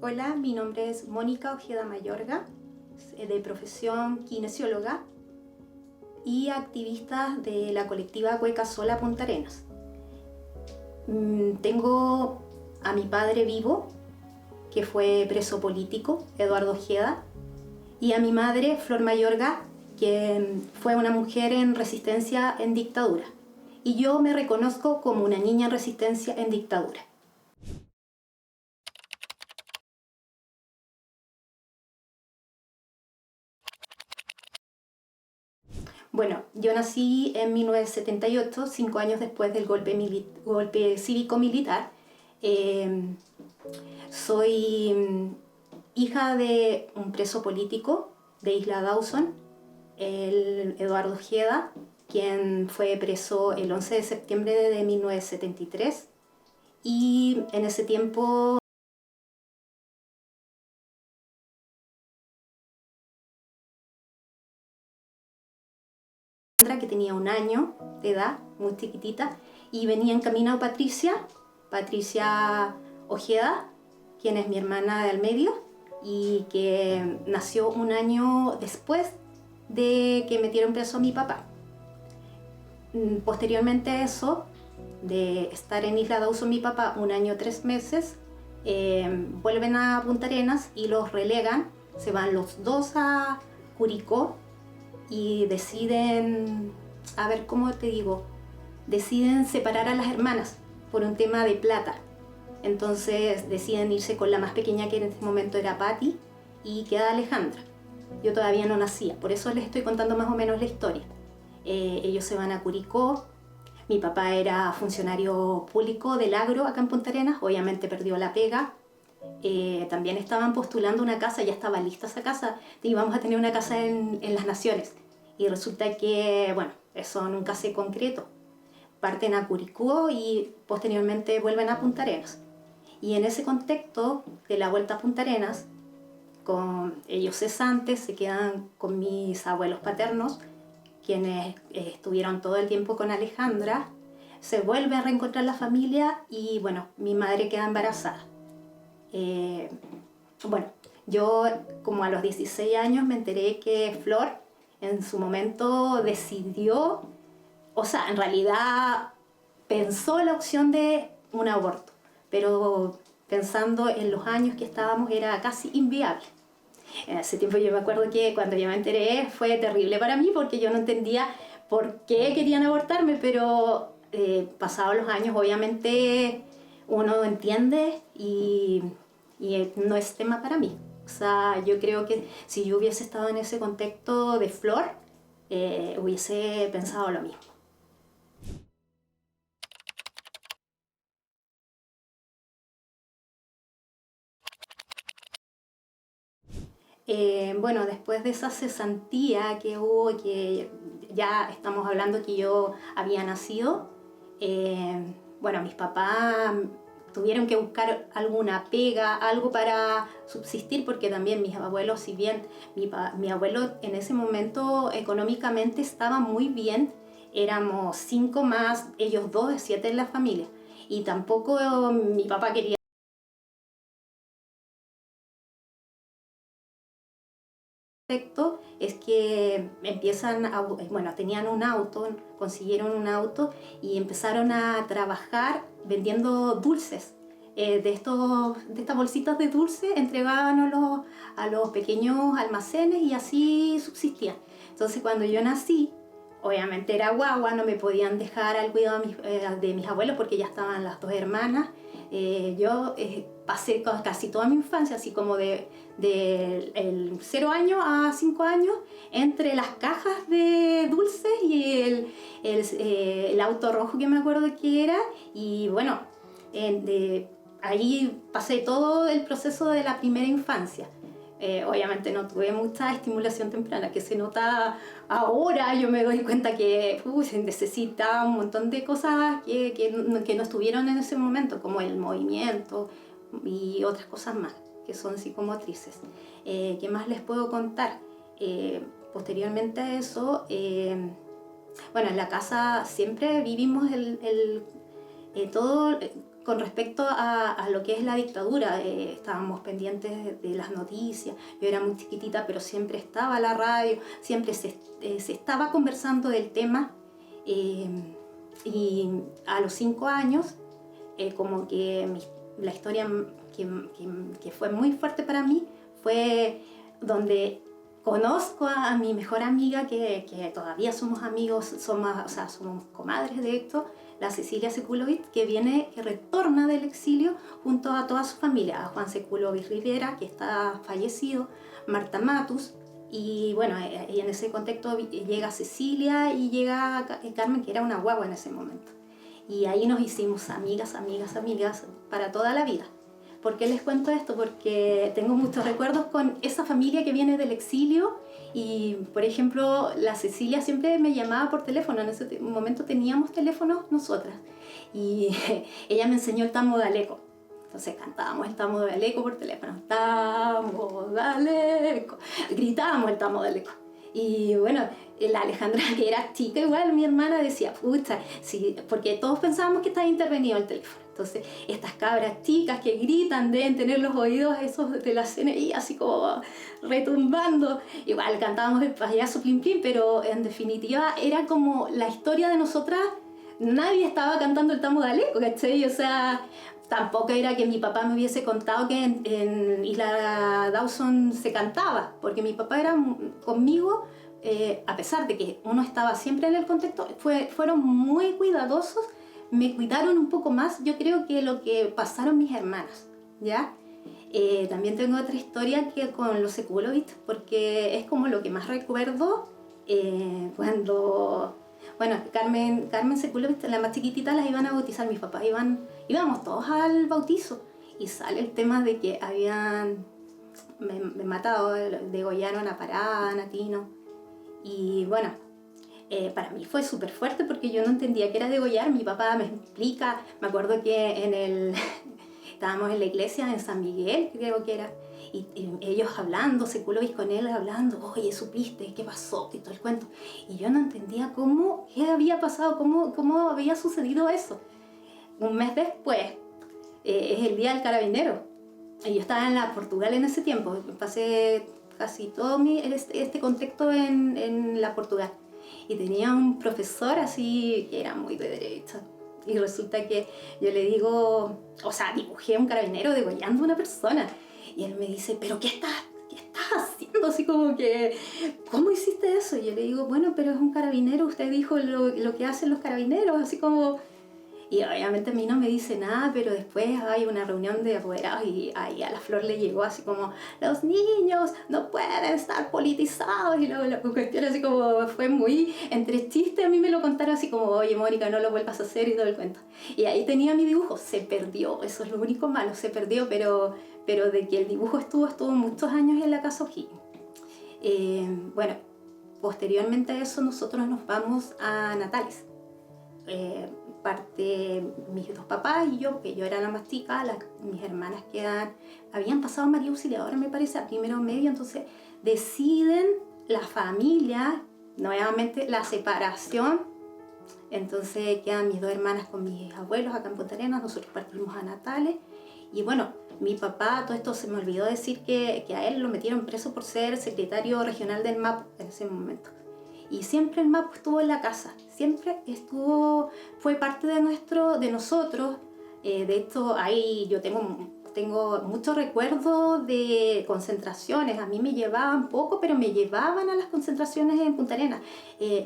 Hola, mi nombre es Mónica Ojeda Mayorga, de profesión kinesióloga y activista de la colectiva Cueca Sola Punta Arenas. Tengo a mi padre vivo, que fue preso político, Eduardo Ojeda, y a mi madre, Flor Mayorga, que fue una mujer en resistencia en dictadura. Y yo me reconozco como una niña en resistencia en dictadura. Bueno, yo nací en 1978, 5 años después del golpe cívico-militar. Soy hija de un preso político de Isla Dawson, el Eduardo Ojeda, quien fue preso el 11 de septiembre de 1973. Y en ese tiempo que tenía 1 año de edad, muy chiquitita, y venía encaminado Patricia Ojeda, quien es mi hermana del medio y que nació 1 año después de que metieron preso a mi papá. Posteriormente a eso, de estar en Isla Dawson mi papá 1 año 3 meses, vuelven a Punta Arenas y los relegan, se van los dos a Curicó y deciden, a ver cómo te digo, deciden separar a las hermanas por un tema de plata. Entonces deciden irse con la más pequeña, que en ese momento era Patti, y queda Alejandra. Yo todavía no nacía, por eso les estoy contando más o menos la historia. Ellos se van a Curicó. Mi papá era funcionario público del agro acá en Punta Arenas, obviamente perdió la pega. También estaban postulando una casa, ya estaba lista esa casa, íbamos a tener una casa en Las Naciones. Y resulta que, bueno, eso nunca se concretó. Parten a Curicó y posteriormente vuelven a Punta Arenas. Y en ese contexto de la vuelta a Punta Arenas, con ellos cesantes, se quedan con mis abuelos paternos, quienes estuvieron todo el tiempo con Alejandra. Se vuelve a reencontrar la familia y, bueno, mi madre queda embarazada. Bueno, yo como a los 16 años me enteré que Flor en su momento decidió, o sea, en realidad pensó la opción de un aborto, pero pensando en los años que estábamos era casi inviable. En ese tiempo yo me acuerdo que cuando yo me enteré fue terrible para mí porque yo no entendía por qué querían abortarme, pero pasados los años obviamente uno entiende y no es tema para mí. O sea, yo creo que si yo hubiese estado en ese contexto de Flor, hubiese pensado lo mismo. Bueno, después de esa cesantía que hubo, que ya estamos hablando que yo había nacido, bueno, mis papás tuvieron que buscar alguna pega, algo para subsistir, porque también mis abuelos, si bien mi abuelo en ese momento económicamente estaba muy bien, éramos 5 más, ellos 2, 7 en la familia, y tampoco mi papá quería. Es que bueno, tenían un auto, consiguieron un auto y empezaron a trabajar vendiendo dulces. De estas bolsitas de dulce entregaban a los pequeños almacenes y así subsistían. Entonces cuando yo nací, obviamente era guagua, no me podían dejar al cuidado de mis abuelos porque ya estaban las 2 hermanas. Yo pasé casi toda mi infancia, así como de 0 años a 5 años, entre las cajas de dulces y el auto rojo que me acuerdo que era. Y bueno, ahí pasé todo el proceso de la primera infancia. Obviamente no tuve mucha estimulación temprana, que se nota ahora. Yo me doy cuenta que se necesita un montón de cosas que no estuvieron en ese momento, como el movimiento y otras cosas más, que son psicomotrices. ¿Qué más les puedo contar? Posteriormente a eso, bueno, en la casa siempre vivimos todo con respecto a lo que es la dictadura, estábamos pendientes de las noticias. Yo era muy chiquitita, pero siempre estaba la radio, siempre se estaba conversando del tema. Y a los 5 años, como que la historia que fue muy fuerte para mí fue donde conozco a mi mejor amiga, que todavía somos amigos, somos comadres de esto, la Cecilia Sekulovic, que retorna del exilio junto a toda su familia, a Juan Sekulovic Rivera, que está fallecido, Marta Matus, y bueno, y en ese contexto llega Cecilia y llega Carmen, que era una guagua en ese momento. Y ahí nos hicimos amigas para toda la vida. ¿Por qué les cuento esto? Porque tengo muchos recuerdos con esa familia que viene del exilio y, por ejemplo, la Cecilia siempre me llamaba por teléfono. En ese momento teníamos teléfonos nosotras y ella me enseñó el Tamo de Aleco. Entonces cantábamos el Tamo de Aleco por teléfono. Tamo de Aleco. Gritábamos el Tamo de Aleco. Y bueno, la Alejandra, que era chica igual, mi hermana decía, pucha, sí, porque todos pensábamos que estaba intervenido el teléfono. Entonces, estas cabras chicas que gritan deben tener los oídos esos de la CNI así como retumbando. Igual cantábamos el payaso Plim Plim, pero en definitiva era como la historia de nosotras. Nadie estaba cantando el Tamo de Aleco, ¿cachai? O sea, tampoco era que mi papá me hubiese contado que en Isla Dawson se cantaba, porque mi papá era conmigo, a pesar de que uno estaba siempre en el contexto, fueron muy cuidadosos. Me cuidaron un poco más, yo creo, que lo que pasaron mis hermanas, ¿ya? También tengo otra historia que con los Sekulovic, porque es como lo que más recuerdo cuando, bueno, Carmen Sekulovic, la más chiquitita, las iban a bautizar mis papás, íbamos todos al bautizo y sale el tema de que me matado, degollaron a Parada, a Tino, y bueno, para mí fue súper fuerte porque yo no entendía qué era degollar. Mi papá me explica, me acuerdo que estábamos en la iglesia en San Miguel, creo que era, y ellos hablando, Sekulovic con él hablando, oye, ¿supiste qué pasó? Y todo el cuento. Y yo no entendía qué había pasado, cómo había sucedido eso. Un mes después, es el Día del Carabinero, y yo estaba en la Portugal en ese tiempo, pasé casi todo este contexto en la Portugal. Y tenía un profesor así que era muy de derecha. Y resulta que yo le digo, dibujé a un carabinero degollando a una persona. Y él me dice, ¿pero qué estás haciendo? Así como que, ¿cómo hiciste eso? Y yo le digo, bueno, pero es un carabinero, usted dijo lo que hacen los carabineros, así como... Y obviamente a mí no me dice nada, pero después hay una reunión de apoderados y ahí a la Flor le llegó así como, los niños no pueden estar politizados, y luego la cuestión así como fue muy entre chistes. A mí me lo contaron así como, oye, Mónica, no lo vuelvas a hacer y todo el cuento. Y ahí tenía mi dibujo, se perdió, eso es lo único malo, se perdió, pero de que el dibujo estuvo muchos años en la casa O'Higgins. Bueno, posteriormente a eso nosotros nos vamos a Natales. Parte mis dos papás y yo, que yo era la más chica, mis hermanas habían pasado María Auxiliadora, me parece, a primero medio, entonces deciden la familia, nuevamente la separación, entonces quedan mis dos hermanas con mis abuelos acá en Punta Arenas, nosotros partimos a Natales. Y bueno, mi papá, todo esto se me olvidó decir que a él lo metieron preso por ser secretario regional del MAPU en ese momento. Y siempre el MAPU estuvo en la casa, siempre fue parte de nosotros. De hecho, ahí yo tengo muchos recuerdos de concentraciones. A mí me llevaban poco, pero me llevaban a las concentraciones en Punta Arenas.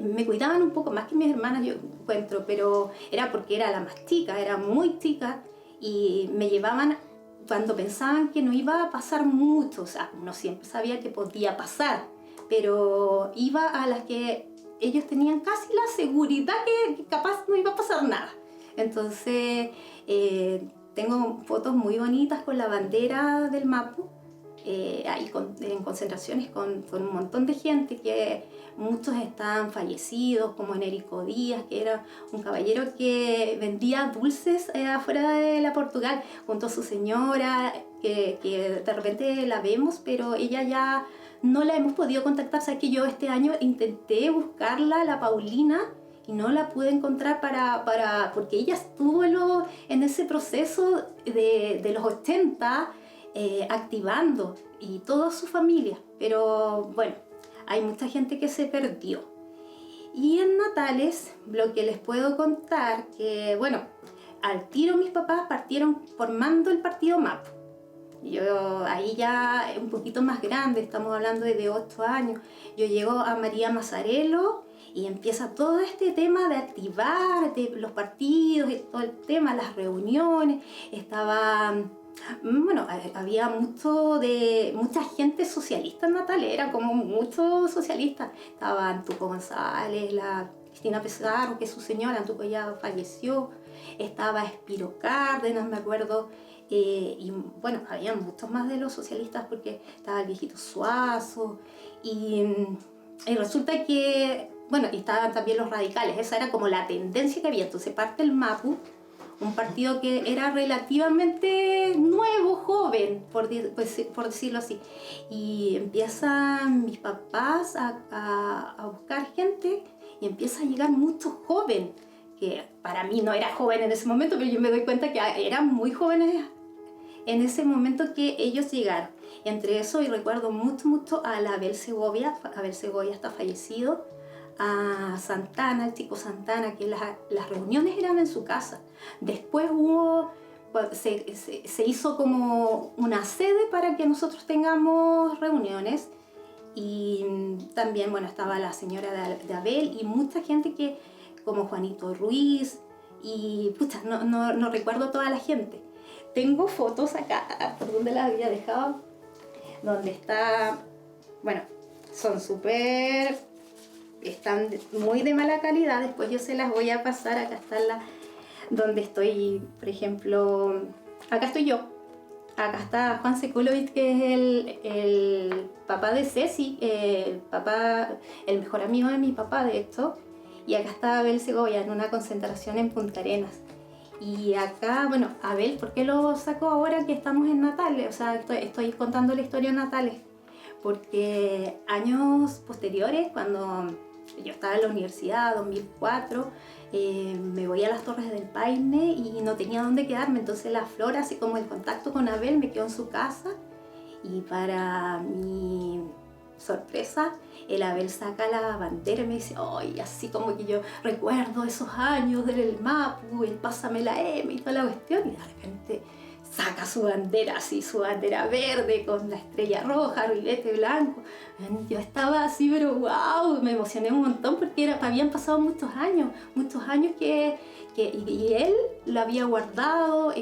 Me cuidaban un poco más que mis hermanas, yo encuentro, pero era porque era la más chica, era muy chica, y me llevaban cuando pensaban que no iba a pasar mucho. O sea, uno siempre sabía que podía pasar, pero iba a las que ellos tenían casi la seguridad que capaz no iba a pasar nada. Entonces, tengo fotos muy bonitas con la bandera del MAPU, ahí en concentraciones con un montón de gente, que muchos están fallecidos, como Enérico Díaz, que era un caballero que vendía dulces afuera de la Portugal, junto a su señora, que de repente la vemos, pero ella ya no la hemos podido contactar. Sabes que yo este año intenté buscarla, la Paulina, y no la pude encontrar porque ella estuvo en ese proceso de los 80 activando, y toda su familia, pero bueno, hay mucha gente que se perdió. Y en Natales, lo que les puedo contar, que bueno, al tiro mis papás partieron formando el partido MAP. Yo ahí ya un poquito más grande, estamos hablando de 8 años, yo llego a María Mazzarello y empieza todo este tema de activar de los partidos, y todo el tema, las reuniones. Bueno, había mucha gente socialista en Natales, era como muchos socialistas. Estaba Antuco González, la Cristina Pizarro, que es su señora, Antuco ya falleció, estaba Espiro Cárdenas, me acuerdo. Y bueno, había muchos más de los socialistas, porque estaba el viejito Suazo, y resulta que, bueno, y estaban también los radicales. Esa era como la tendencia que había. Entonces parte el MAPU, un partido que era relativamente nuevo, joven, por decirlo así, y empiezan mis papás a buscar gente, y empieza a llegar mucho joven, que para mí no era joven en ese momento, pero yo me doy cuenta que eran muy jóvenes en ese momento que ellos llegaron. Y entre eso, y recuerdo mucho a la Abel Segovia. Abel Segovia está fallecido, a Santana, el chico Santana, que las reuniones eran en su casa. Después se hizo como una sede para que nosotros tengamos reuniones, y también, bueno, estaba la señora de Abel y mucha gente como Juanito Ruiz, y pucha, no recuerdo toda la gente. Tengo fotos acá, por donde las había dejado, donde está, bueno, están muy de mala calidad, después yo se las voy a pasar. Acá está donde estoy, por ejemplo, acá estoy yo, acá está Juan Sekulovic, que es el papá de Ceci, el mejor amigo de mi papá, de hecho, y acá está Abel Segovia en una concentración en Punta Arenas. Y acá, bueno, Abel, ¿por qué lo saco ahora que estamos en Natales? O sea, estoy contando la historia en Natales, porque años posteriores, cuando yo estaba en la universidad, 2004, me voy a las Torres del Paine y no tenía dónde quedarme. Entonces la Flora, así como el contacto con Abel, me quedó en su casa, y para mi sorpresa, el Abel saca la bandera y me dice, ¡ay! Así como que yo recuerdo esos años del MAPU, el Pásame la M y toda la cuestión, y de repente saca su bandera, así, su bandera verde con la estrella roja, rilete blanco. Yo estaba así, pero wow, me emocioné un montón, porque habían pasado muchos años y él lo había guardado.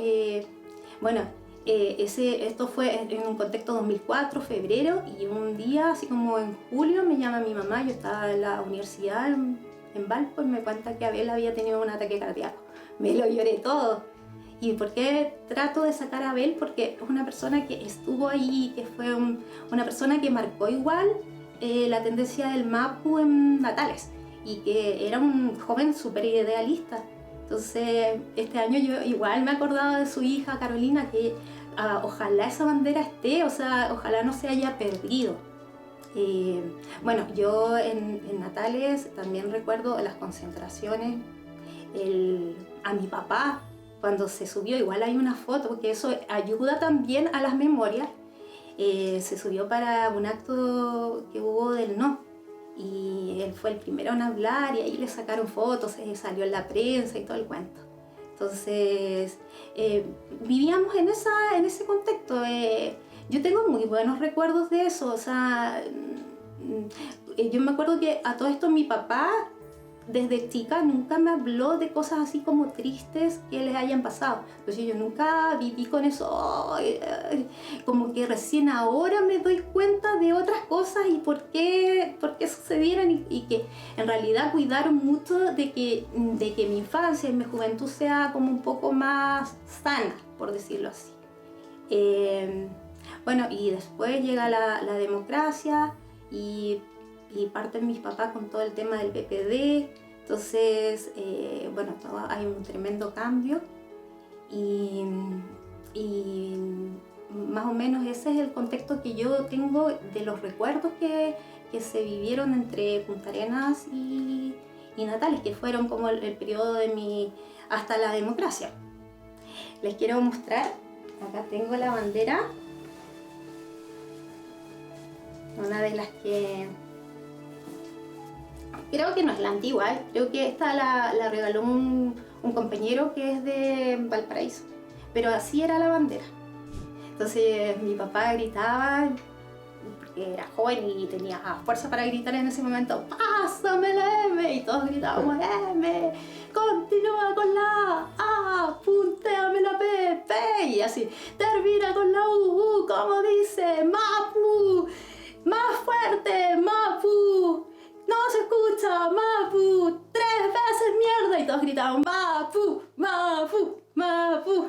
Bueno, esto fue en un contexto 2004, febrero, y un día, así como en julio, me llama mi mamá. Yo estaba en la universidad en Valpo, y me cuenta que Abel había tenido un ataque cardíaco. Me lo lloré todo. ¿Y por qué trato de sacar a Abel? Porque es una persona que estuvo ahí, que fue una persona que marcó igual la tendencia del MAPU en Natales, y que era un joven súper idealista. Entonces, este año yo igual me acordaba de su hija Carolina, que ojalá esa bandera esté, o sea, ojalá no se haya perdido. Bueno, yo en Natales también recuerdo las concentraciones, a mi papá cuando se subió, igual hay una foto, porque eso ayuda también a las memorias. Se subió para un acto que hubo del No, y él fue el primero en hablar, y ahí le sacaron fotos, salió en la prensa y todo el cuento. Entonces, vivíamos en ese contexto. Yo tengo muy buenos recuerdos de eso. O sea, yo me acuerdo que a todo esto mi papá, desde chica, nunca me habló de cosas así como tristes que les hayan pasado. Entonces yo nunca viví con eso. Como que recién ahora me doy cuenta de otras cosas y por qué sucedieron, y que en realidad cuidaron mucho de que mi infancia y mi juventud sea como un poco más sana, por decirlo así. Bueno, y después llega la democracia, y parten mis papás con todo el tema del PPD. Entonces, bueno, hay un tremendo cambio, y más o menos ese es el contexto que yo tengo de los recuerdos que se vivieron entre Punta Arenas y y natales, que fueron como el periodo de hasta la democracia. Les quiero mostrar, acá tengo la bandera, una de las que creo que no es la antigua, creo que esta la regaló un compañero que es de Valparaíso, pero así era la bandera. Entonces mi papá gritaba, porque era joven y tenía fuerza para gritar en ese momento, ¡pásame la M! Y todos gritábamos, ¡M! ¡Continúa con la A! ¡Puntéame la P! ¡P! Y así, termina con la U, como dice, ¡Mapu! ¡Más fuerte! ¡Mapu! ¡No se escucha! ¡Mapu! ¡3 veces mierda! Y todos gritaban, ¡Mapu! ¡Mapu! ¡Mapu!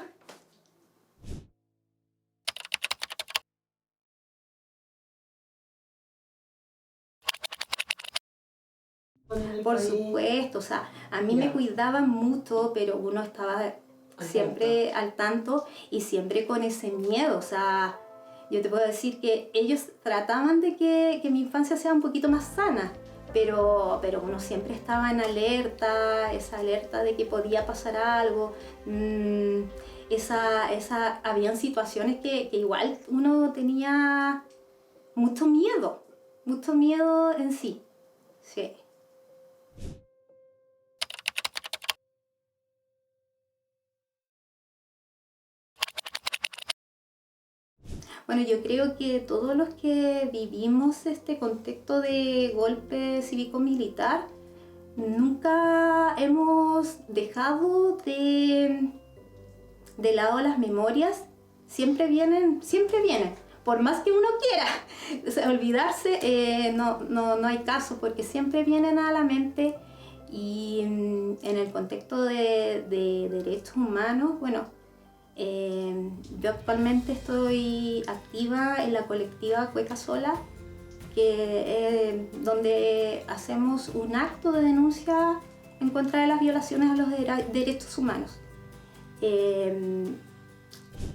Por supuesto, o sea, a mí me cuidaban mucho, pero uno estaba siempre al tanto y siempre con ese miedo, o sea, yo te puedo decir que ellos trataban de que mi infancia sea un poquito más sana, pero uno siempre estaba en alerta, esa alerta de que podía pasar algo, habían situaciones que igual uno tenía mucho miedo en sí, sí. Bueno, yo creo que todos los que vivimos este contexto de golpe cívico-militar, nunca hemos dejado de lado las memorias, siempre vienen, por más que uno quiera. O sea, olvidarse, no hay caso, porque siempre vienen a la mente. Y en el contexto de derechos humanos, bueno, yo actualmente estoy activa en la colectiva Cueca Sola, donde hacemos un acto de denuncia en contra de las violaciones a los derechos humanos.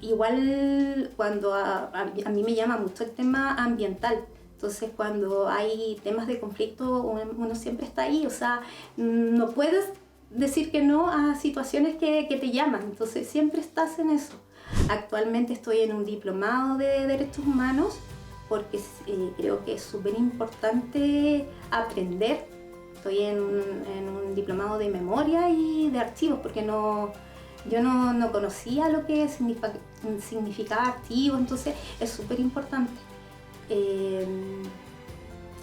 Igual cuando a mí me llama mucho el tema ambiental, entonces cuando hay temas de conflicto uno siempre está ahí, o sea, no puedes decir que no a situaciones que te llaman, entonces siempre estás en eso. Actualmente estoy en un diplomado de derechos humanos porque creo que es súper importante aprender. Estoy en un diplomado de memoria y de archivos porque yo no conocía lo que significaba archivo, entonces es súper importante.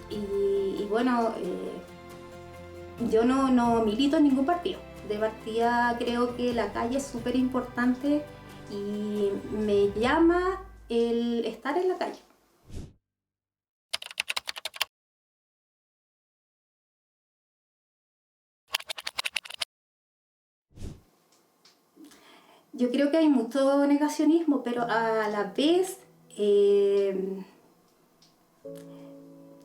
Y bueno, yo no milito en ningún partido. De partida creo que la calle es súper importante y me llama el estar en la calle. Yo creo que hay mucho negacionismo, pero a la vez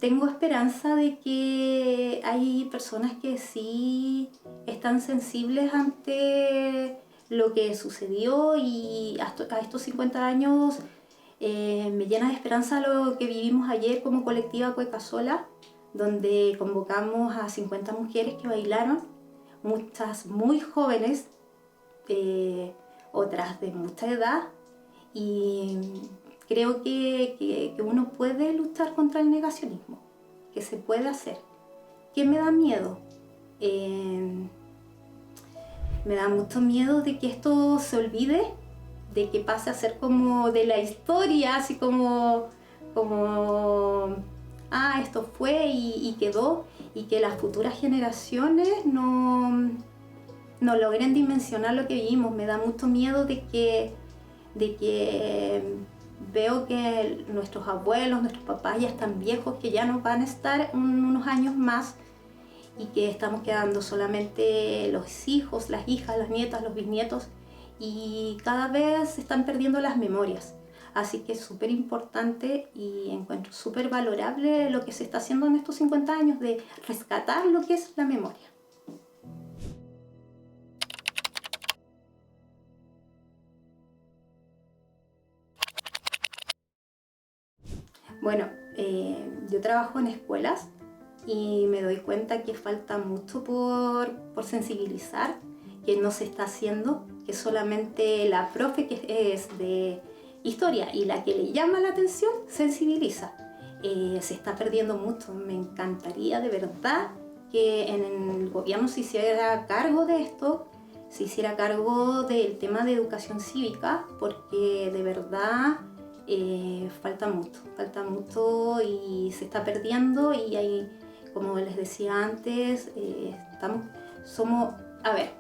tengo esperanza de que hay personas que sí están sensibles ante lo que sucedió y a estos 50 años me llena de esperanza lo que vivimos ayer como colectiva Cueca Sola, donde convocamos a 50 mujeres que bailaron, muchas muy jóvenes, otras de mucha edad, y creo que uno puede luchar contra el negacionismo, que se puede hacer. ¿Qué me da miedo? Me da mucho miedo de que esto se olvide, de que pase a ser como de la historia, así como esto fue y quedó, y que las futuras generaciones no logren dimensionar lo que vivimos. Me da mucho miedo de que veo que nuestros abuelos, nuestros papás ya están viejos, que ya no van a estar unos años más y que estamos quedando solamente los hijos, las hijas, las nietas, los bisnietos, y cada vez se están perdiendo las memorias. Así que es súper importante y encuentro súper valorable lo que se está haciendo en estos 50 años de rescatar lo que es la memoria. Bueno, yo trabajo en escuelas y me doy cuenta que falta mucho por sensibilizar, que no se está haciendo, que solamente la profe que es de historia y la que le llama la atención sensibiliza. Se está perdiendo mucho. Me encantaría de verdad que en el gobierno se hiciera cargo de esto, se hiciera cargo del tema de educación cívica, porque de verdad falta mucho y se está perdiendo. Y hay, como les decía antes, a ver,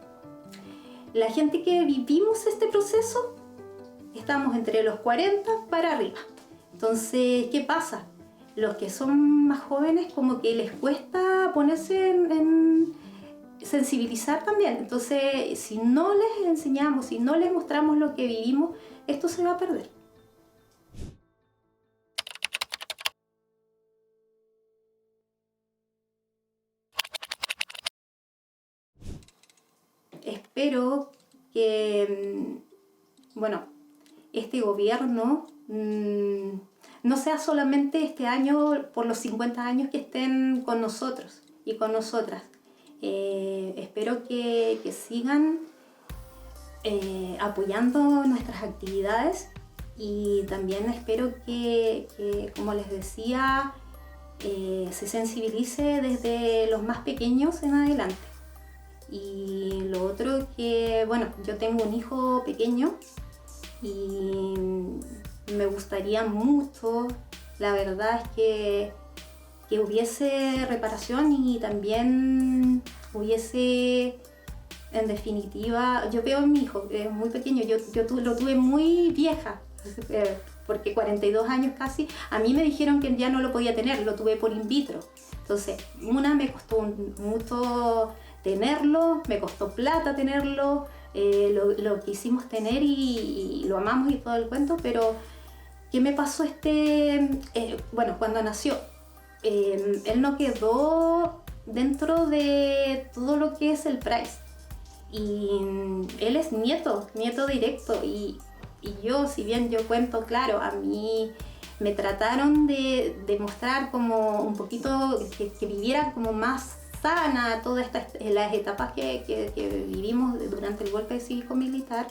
la gente que vivimos este proceso estamos entre los 40 para arriba. Entonces, ¿qué pasa? Los que son más jóvenes como que les cuesta ponerse en sensibilizar también. Entonces, si no les enseñamos, si no les mostramos lo que vivimos, esto se va a perder. Espero que, bueno, este gobierno no sea solamente este año por los 50 años que estén con nosotros y con nosotras. Espero que sigan apoyando nuestras actividades, y también espero que como les decía, se sensibilice desde los más pequeños en adelante. Y lo otro que, bueno, yo tengo un hijo pequeño y me gustaría mucho, la verdad es que hubiese reparación y también hubiese, en definitiva, yo veo a mi hijo, es muy pequeño, yo lo tuve muy vieja, porque 42 años casi, a mí me dijeron que ya no lo podía tener, lo tuve por in vitro. Entonces, me costó mucho tenerlo, me costó plata tenerlo, lo quisimos tener y lo amamos y todo el cuento, pero ¿qué me pasó cuando nació? Él no quedó dentro de todo lo que es el PRAIS, y él es nieto directo, y yo, si bien yo cuento, claro, a mí me trataron de mostrar como un poquito que viviera como más sana todas las etapas que vivimos durante el golpe cívico-militar.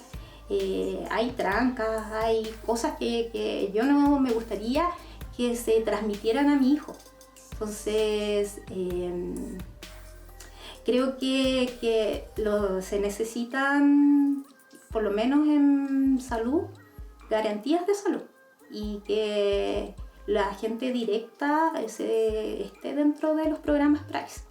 Hay trancas, hay cosas que yo no me gustaría que se transmitieran a mi hijo. Entonces, creo que se necesitan, por lo menos en salud, garantías de salud, y que la gente directa esté dentro de los programas PRAIS.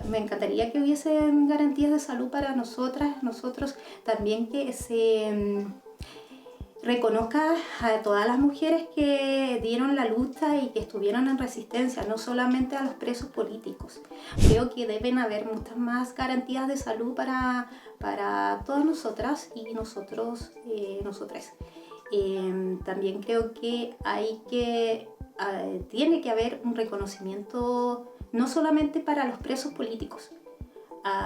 Me encantaría que hubiesen garantías de salud para nosotros, también que se reconozca a todas las mujeres que dieron la lucha y que estuvieron en resistencia, no solamente a los presos políticos. Creo que deben haber muchas más garantías de salud para todas nosotras y nosotros, nosotras. También creo que tiene que haber un reconocimiento no solamente para los presos políticos.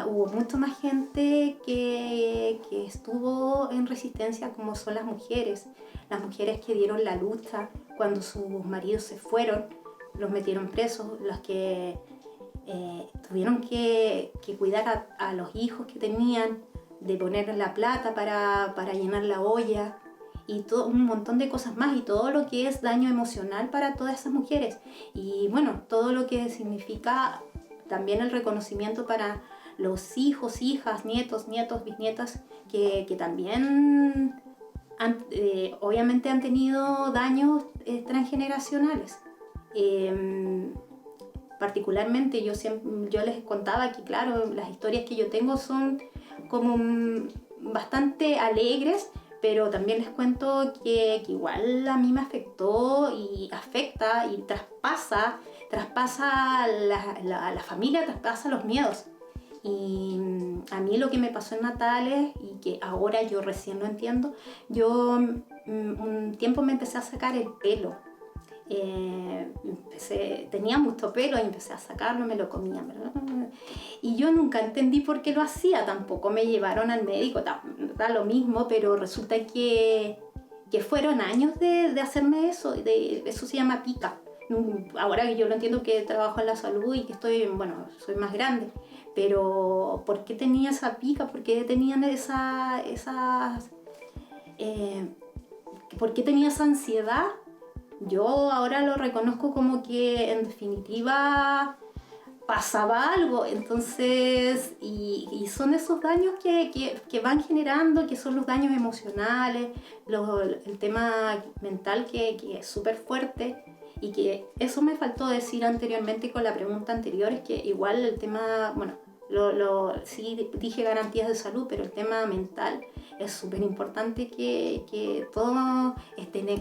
Hubo mucha más gente que estuvo en resistencia, como son las mujeres que dieron la lucha cuando sus maridos se fueron, los metieron presos, las que tuvieron que cuidar a los hijos que tenían, de poner la plata para llenar la olla, y todo un montón de cosas más, y todo lo que es daño emocional para todas esas mujeres, y bueno, todo lo que significa también el reconocimiento para los hijos, hijas, nietos, bisnietas, que también obviamente han tenido daños transgeneracionales. Particularmente yo les contaba que, claro, las historias que yo tengo son como bastante alegres, pero también les cuento que igual a mí me afectó y afecta y traspasa a la familia, traspasa los miedos. Y a mí lo que me pasó en Natales, y que ahora yo recién lo entiendo, yo un tiempo me empecé a sacar el pelo. tenía mucho pelo y empecé a sacarlo, me lo comía. Y yo nunca entendí por qué lo hacía, tampoco me llevaron al médico, da lo mismo, pero resulta que fueron años de hacerme eso, eso se llama pica. Ahora que yo lo entiendo, que trabajo en la salud y que soy más grande, pero ¿por qué tenía esa pica? ¿Por qué tenían ¿por qué tenía esa ansiedad? Yo ahora lo reconozco como que en definitiva pasaba algo, entonces, y son esos daños que van generando, que son los daños emocionales, el tema mental que es súper fuerte, y que eso me faltó decir anteriormente con la pregunta anterior, es que igual el tema, sí dije garantías de salud, pero el tema mental es súper importante que todos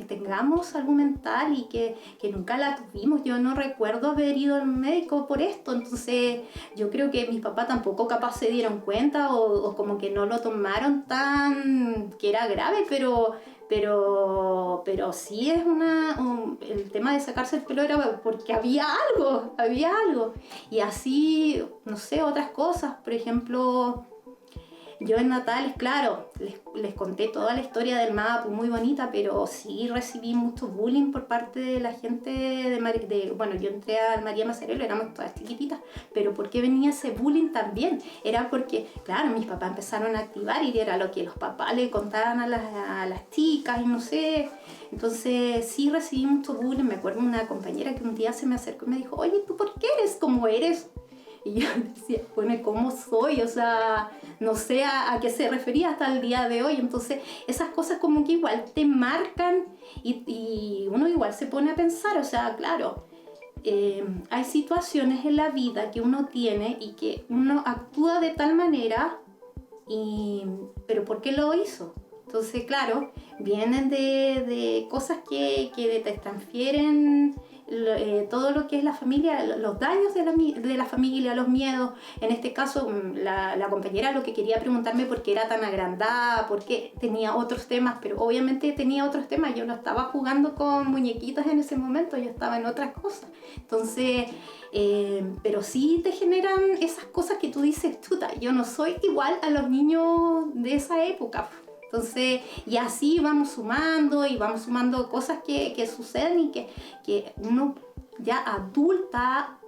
tengamos salud mental y que nunca la tuvimos. Yo no recuerdo haber ido al médico por esto, entonces yo creo que mis papás tampoco capaz se dieron cuenta o como que no lo tomaron tan que era grave, pero sí es el tema de sacarse el pelo era porque había algo. Y así, no sé, otras cosas, por ejemplo, yo en Natales, claro, les conté toda la historia del MAPU, muy bonita, pero sí recibí mucho bullying por parte de la gente yo entré a María Macerelo, éramos todas chiquititas, pero ¿por qué venía ese bullying también? Era porque, claro, mis papás empezaron a activar y era lo que los papás le contaban a las chicas y no sé. Entonces sí recibí mucho bullying. Me acuerdo de una compañera que un día se me acercó y me dijo, oye, ¿tú por qué eres como eres? Y yo decía, bueno, ¿cómo soy? O sea, no sé a qué se refería hasta el día de hoy. Entonces, esas cosas como que igual te marcan y uno igual se pone a pensar. O sea, claro, hay situaciones en la vida que uno tiene y que uno actúa de tal manera, pero ¿por qué lo hizo? Entonces, claro, vienen de cosas que te transfieren todo lo que es la familia, los daños de la familia, los miedos. En este caso, la compañera lo que quería preguntarme por qué era tan agrandada, por qué tenía otros temas, pero obviamente tenía otros temas. Yo no estaba jugando con muñequitas en ese momento, yo estaba en otras cosas. Entonces, pero sí te generan esas cosas que tú dices, chuta, yo no soy igual a los niños de esa época. Entonces, y así vamos sumando cosas que suceden y que uno ya adulta,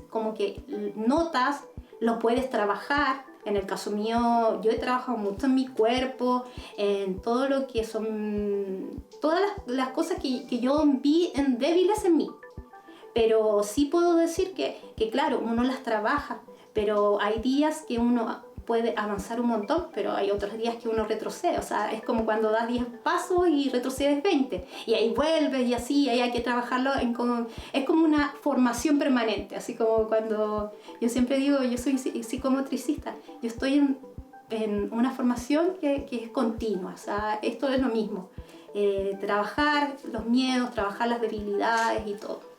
como que notas, lo puedes trabajar. En el caso mío, yo he trabajado mucho en mi cuerpo, en todo lo que son, todas las cosas que yo vi en débiles en mí. Pero sí puedo decir que claro, uno las trabaja, pero hay días que uno puede avanzar un montón, pero hay otros días que uno retrocede. O sea, es como cuando das 10 pasos y retrocedes 20, y ahí vuelves y así, ahí hay que trabajarlo. Es como una formación permanente, así como cuando yo siempre digo, yo soy psicomotricista, yo estoy en una formación que es continua. O sea, esto es lo mismo, trabajar los miedos, trabajar las debilidades y todo.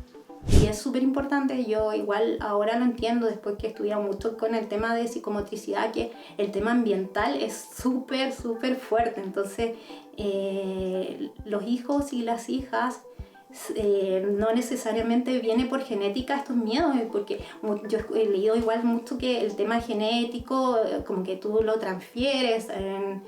Y es súper importante. Yo igual ahora lo entiendo después que he estudiado mucho con el tema de psicomotricidad, que el tema ambiental es súper fuerte. Entonces los hijos y las hijas no necesariamente viene por genética estos miedos, porque yo he leído igual mucho que el tema genético como que tú lo transfieres en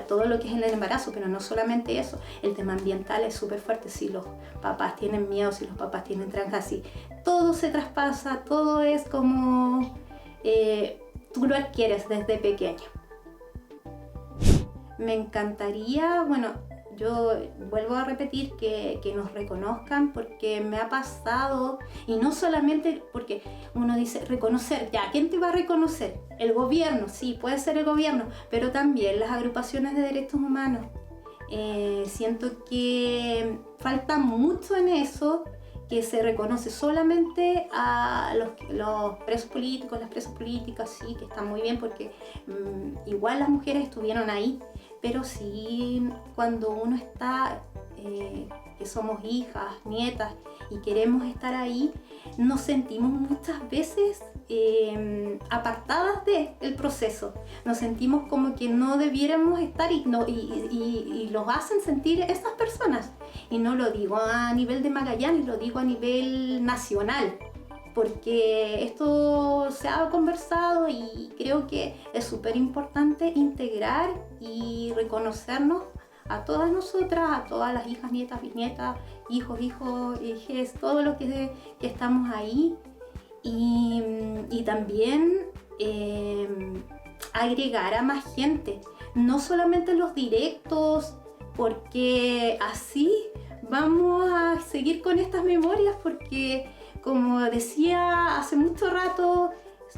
todo lo que es en el embarazo, pero no solamente eso, el tema ambiental es súper fuerte. Si los papás tienen miedo, si los papás tienen trancas, si todo se traspasa, todo es como tú lo adquieres desde pequeño. Me encantaría, yo vuelvo a repetir que nos reconozcan, porque me ha pasado, y no solamente porque uno dice reconocer, ya, ¿quién te va a reconocer? El gobierno, sí, puede ser el gobierno, pero también las agrupaciones de derechos humanos. Siento que falta mucho en eso, que se reconoce solamente a los presos políticos, las presas políticas, sí, que están muy bien porque igual las mujeres estuvieron ahí, pero sí cuando uno está, que somos hijas, nietas, y queremos estar ahí, nos sentimos muchas veces apartadas del proceso. Nos sentimos como que no debiéramos estar y los hacen sentir estas personas. Y no lo digo a nivel de Magallanes, lo digo a nivel nacional, porque esto se ha conversado y creo que es súper importante integrar y reconocernos a todas nosotras, a todas las hijas, nietas, bisnietas, hijos, hijes, todo lo que estamos ahí. Y también agregar a más gente, no solamente los directos, porque así vamos a seguir con estas memorias, porque como decía hace mucho rato,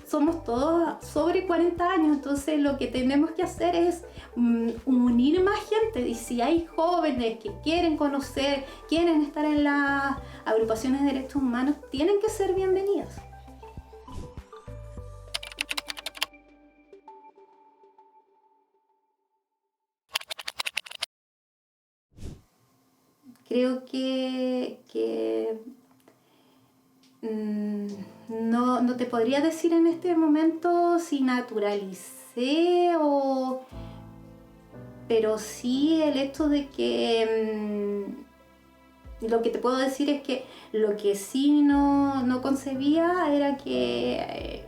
somos todos sobre 40 años, entonces lo que tenemos que hacer es unir más gente. Y si hay jóvenes que quieren conocer, quieren estar en las agrupaciones de derechos humanos, tienen que ser bienvenidos. Creo que no te podría decir en este momento si naturalicé pero sí el hecho de que lo que te puedo decir es que lo que sí no concebía era que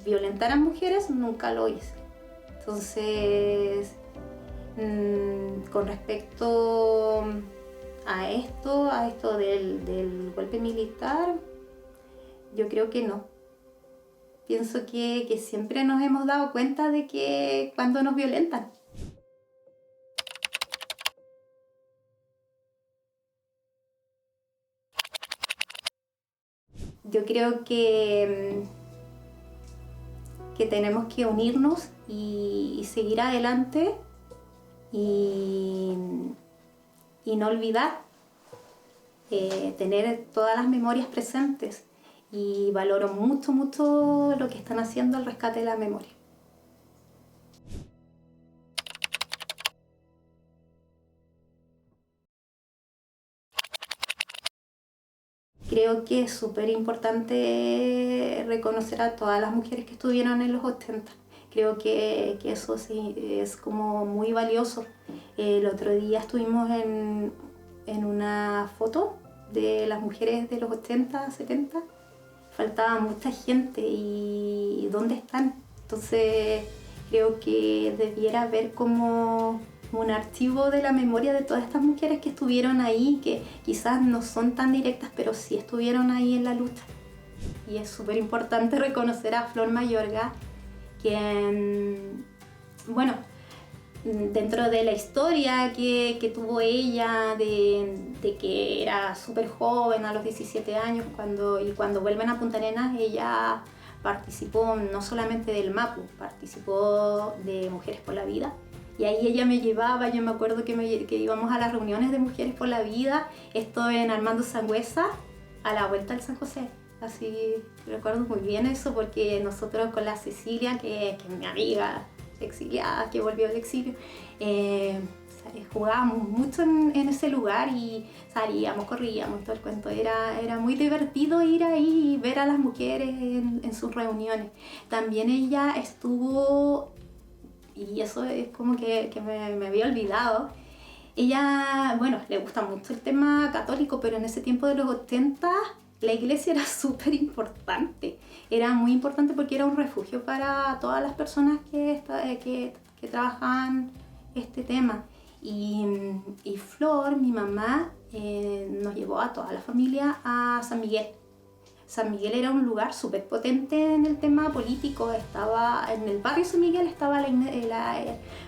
violentaran mujeres, nunca lo hice. Entonces, con respecto a esto del golpe militar, yo creo que no. Pienso que siempre nos hemos dado cuenta de que cuando nos violentan. Yo creo que tenemos que unirnos y seguir adelante y no olvidar, tener todas las memorias presentes, y valoro mucho lo que están haciendo al rescate de la memoria. Creo que es súper importante reconocer a todas las mujeres que estuvieron en los 80. Creo que eso sí es como muy valioso. El otro día estuvimos en una foto de las mujeres de los 80, 70. Faltaba mucha gente y ¿dónde están? Entonces creo que debiera haber como un archivo de la memoria de todas estas mujeres que estuvieron ahí, que quizás no son tan directas, pero sí estuvieron ahí en la lucha. Y es súper importante reconocer a Flor Mayorga, quien, bueno, dentro de la historia que tuvo ella, de que era súper joven a los 17 años, cuando vuelven a Punta Arenas, ella participó no solamente del MAPU, participó de Mujeres por la Vida. Y ahí ella me llevaba, yo me acuerdo que íbamos a las reuniones de Mujeres por la Vida, esto en Armando Sangüesa, a la vuelta del San José. Así recuerdo muy bien eso, porque nosotros con la Cecilia, que es mi amiga exiliada, que volvió del exilio, jugábamos mucho en ese lugar y salíamos, corríamos, todo el cuento. Era muy divertido ir ahí y ver a las mujeres en sus reuniones. También ella estuvo, y eso es como que me había olvidado, ella, bueno, le gusta mucho el tema católico, pero en ese tiempo de los 80 la iglesia era súper importante. Era muy importante porque era un refugio para todas las personas que trabajaban este tema. Y Flor, mi mamá, nos llevó a toda la familia a San Miguel. San Miguel era un lugar súper potente en el tema político. Estaba en el barrio San Miguel, estaba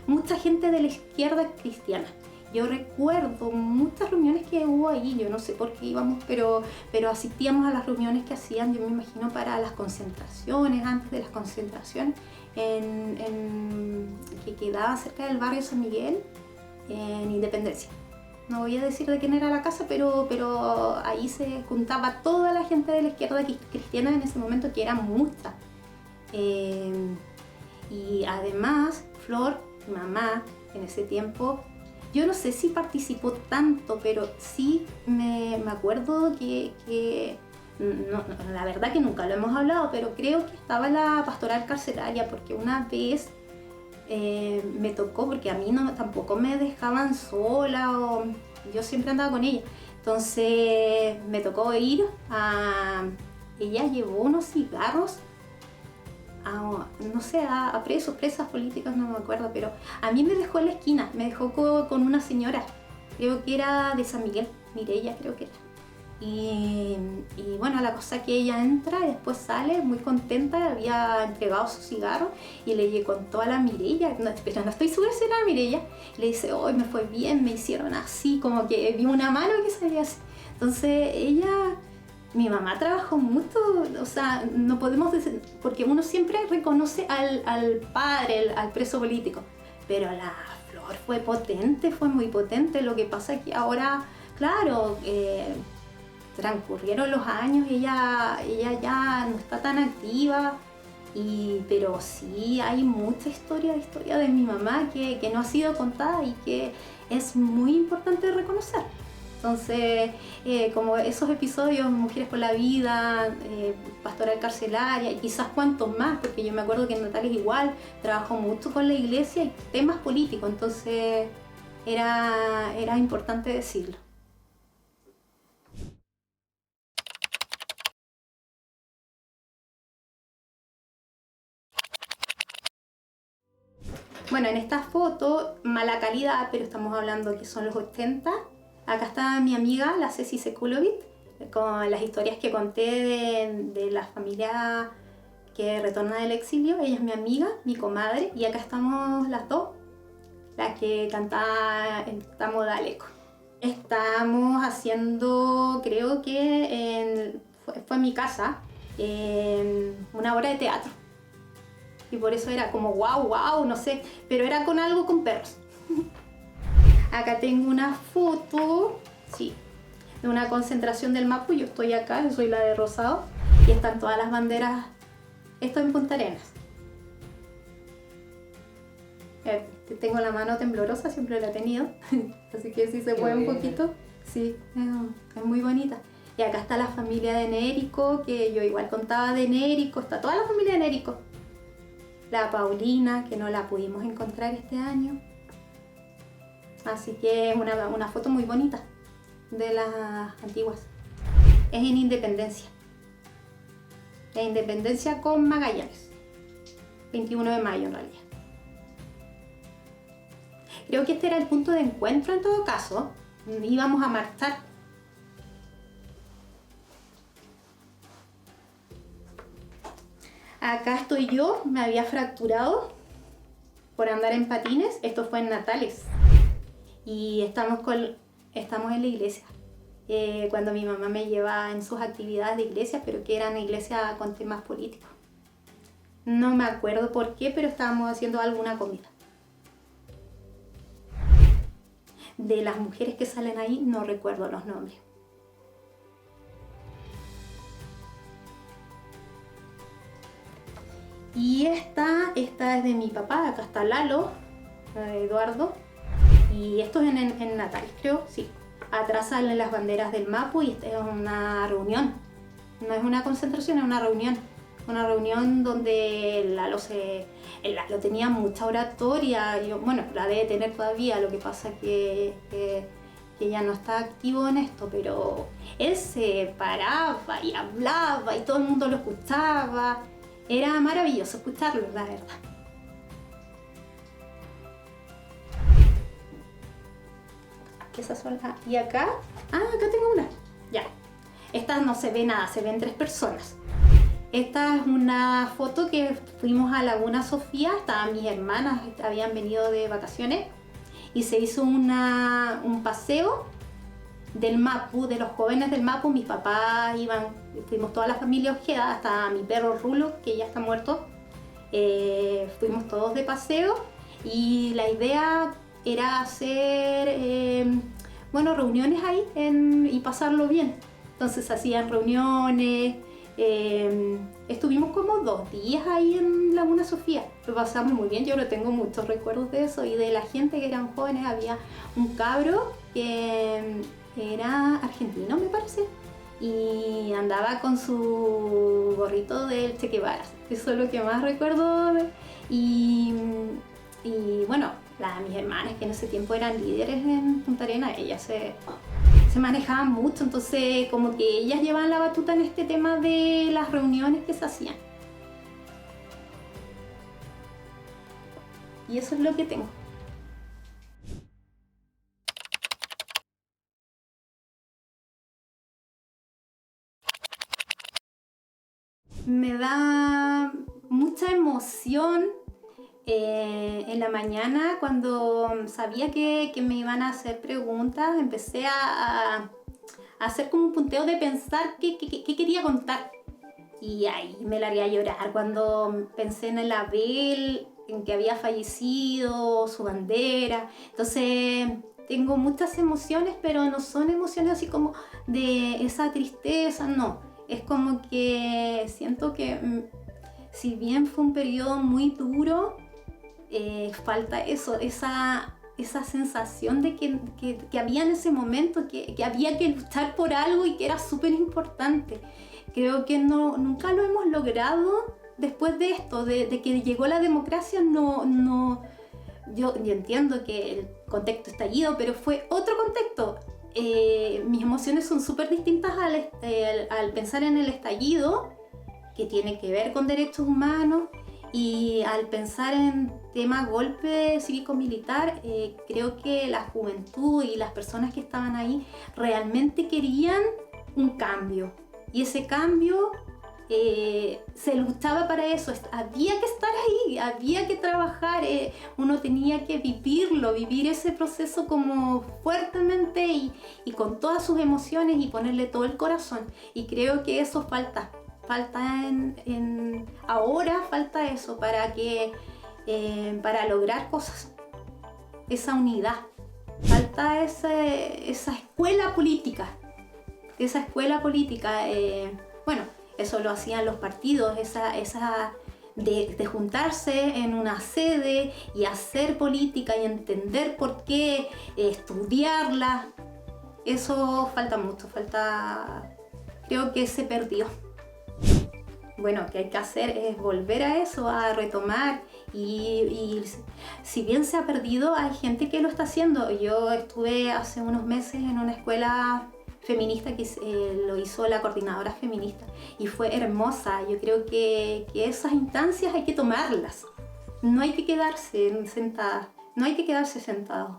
mucha gente de la izquierda cristiana. Yo recuerdo muchas reuniones que hubo ahí, yo no sé por qué íbamos, pero asistíamos a las reuniones que hacían, yo me imagino, para las concentraciones, antes de las concentraciones, que quedaba cerca del barrio San Miguel, en Independencia. No voy a decir de quién era la casa, pero ahí se juntaba toda la gente de la izquierda cristiana en ese momento, que era mucha. Y además, Flor, mi mamá, en ese tiempo, yo no sé si participó tanto, pero sí me acuerdo que la verdad que nunca lo hemos hablado, pero creo que estaba la pastoral carcelaria, porque una vez me tocó, porque a mí tampoco me dejaban sola, o yo siempre andaba con ella. Entonces me tocó ir a... Ella llevó unos cigarros no sé, a presas políticas, no me acuerdo, pero a mí me dejó en la esquina, me dejó con una señora, creo que era de San Miguel, Mireya creo que era. Y bueno, la cosa que ella entra y después sale muy contenta, había entregado su cigarro y le contó a la Mireya, pero no estoy segura si era la Mireya, y le dice, hoy me fue bien, me hicieron así, como que vi una mano que salía así. Entonces mi mamá trabajó mucho, o sea, no podemos decir, porque uno siempre reconoce al padre, al preso político, pero la Flor fue potente, fue muy potente. Lo que pasa es que ahora, claro, transcurrieron los años y ella ya no está tan activa, pero sí hay mucha historia de mi mamá que no ha sido contada y que es muy importante reconocer. Entonces, como esos episodios, Mujeres por la Vida, Pastoral Carcelaria, y quizás cuantos más, porque yo me acuerdo que Natalia igual trabajó mucho con la iglesia y temas políticos, entonces era importante decirlo. Bueno, en esta foto, mala calidad, pero estamos hablando que son los 80. Acá está mi amiga, la Ceci Sekulovic, con las historias que conté de la familia que retorna del exilio. Ella es mi amiga, mi comadre, y acá estamos las dos, las que cantamos Daleco. Estamos haciendo, creo que fue en mi casa, una obra de teatro. Y por eso era como wow, no sé, pero era con algo con perros. Acá tengo una foto, sí, de una concentración del Mapu. Yo estoy acá, yo soy la de rosado, y están todas las banderas. Esto en Punta Arenas. Tengo la mano temblorosa, siempre la he tenido, así que si se mueve un poquito, sí, es muy bonita. Y acá está la familia de Nérico, que yo igual contaba de Nérico, está toda la familia de Nérico. La Paulina, que no la pudimos encontrar este año. Así que es una foto muy bonita de las antiguas. Es en Independencia. La Independencia con Magallanes. 21 de mayo en realidad. Creo que este era el punto de encuentro en todo caso. Íbamos a marchar. Acá estoy yo, me había fracturado por andar en patines. Esto fue en Natales. Y estamos en la iglesia. Cuando mi mamá me lleva en sus actividades de iglesia, pero que eran iglesias con temas políticos. No me acuerdo por qué, pero estábamos haciendo alguna comida. De las mujeres que salen ahí, no recuerdo los nombres. Y esta es de mi papá, acá está Lalo, Eduardo. Y esto es en Natales, creo, sí. Atrás salen las banderas del Mapu y esta es una reunión. No es una concentración, es una reunión. Una reunión donde Lalo tenía mucha oratoria. Bueno, la debe tener todavía, lo que pasa que ya no está activo en esto, pero él se paraba y hablaba y todo el mundo lo escuchaba. Era maravilloso escucharlo, la verdad. Esas son las... Y acá... acá tengo una. Ya. Esta no se ve nada, se ven 3 personas. Esta es una foto que fuimos a Laguna Sofía, estaban mis hermanas, habían venido de vacaciones y se hizo un paseo del Mapu, de los jóvenes del Mapu. Mis papás fuimos toda la familia Ojeda, hasta mi perro Rulo, que ya está muerto. Fuimos todos de paseo y la idea era hacer reuniones ahí y pasarlo bien. Entonces hacían reuniones, Estuvimos como 2 días ahí en Laguna Sofía, lo pasamos muy bien, yo no tengo muchos recuerdos de eso y de la gente que eran jóvenes. Había un cabro que era argentino, me parece, y andaba con su gorrito del Che Guevara. Eso es lo que más recuerdo. Y bueno, mis hermanas, que en ese tiempo eran líderes en Punta Arenas, ellas se manejaban mucho, entonces como que ellas llevaban la batuta en este tema de las reuniones que se hacían. Y eso es lo que tengo. Me da mucha emoción en la mañana cuando sabía que me iban a hacer preguntas. Empecé a hacer como un punteo de pensar qué quería contar. Y ahí me largué a llorar cuando pensé en el Abel, en que había fallecido, su bandera. Entonces tengo muchas emociones, pero no son emociones así como de esa tristeza, no. Es como que siento que si bien fue un periodo muy duro, falta eso, esa sensación de que había en ese momento, que había que luchar por algo y que era súper importante. Creo que nunca lo hemos logrado después de esto, de que llegó la democracia. Yo entiendo que el contexto estallido, pero fue otro contexto. Mis emociones son súper distintas al pensar en el estallido, que tiene que ver con derechos humanos, y al pensar en tema golpe cívico-militar. Creo que la juventud y las personas que estaban ahí realmente querían un cambio, y ese cambio se luchaba para eso. Había que estar ahí, había que trabajar, uno tenía que vivir ese proceso como fuertemente y con todas sus emociones y ponerle todo el corazón. Y creo que eso falta ahora, falta eso para lograr cosas, esa unidad. Falta esa escuela política, bueno, eso lo hacían los partidos, de juntarse en una sede y hacer política y entender por qué, estudiarla. Eso falta mucho, creo que se perdió. Bueno, que hay que hacer es volver a eso, a retomar, y si bien se ha perdido, hay gente que lo está haciendo. Yo estuve hace unos meses en una escuela feminista que lo hizo la coordinadora feminista y fue hermosa. Yo creo que esas instancias hay que tomarlas, no hay que quedarse sentadas, no hay que quedarse sentados.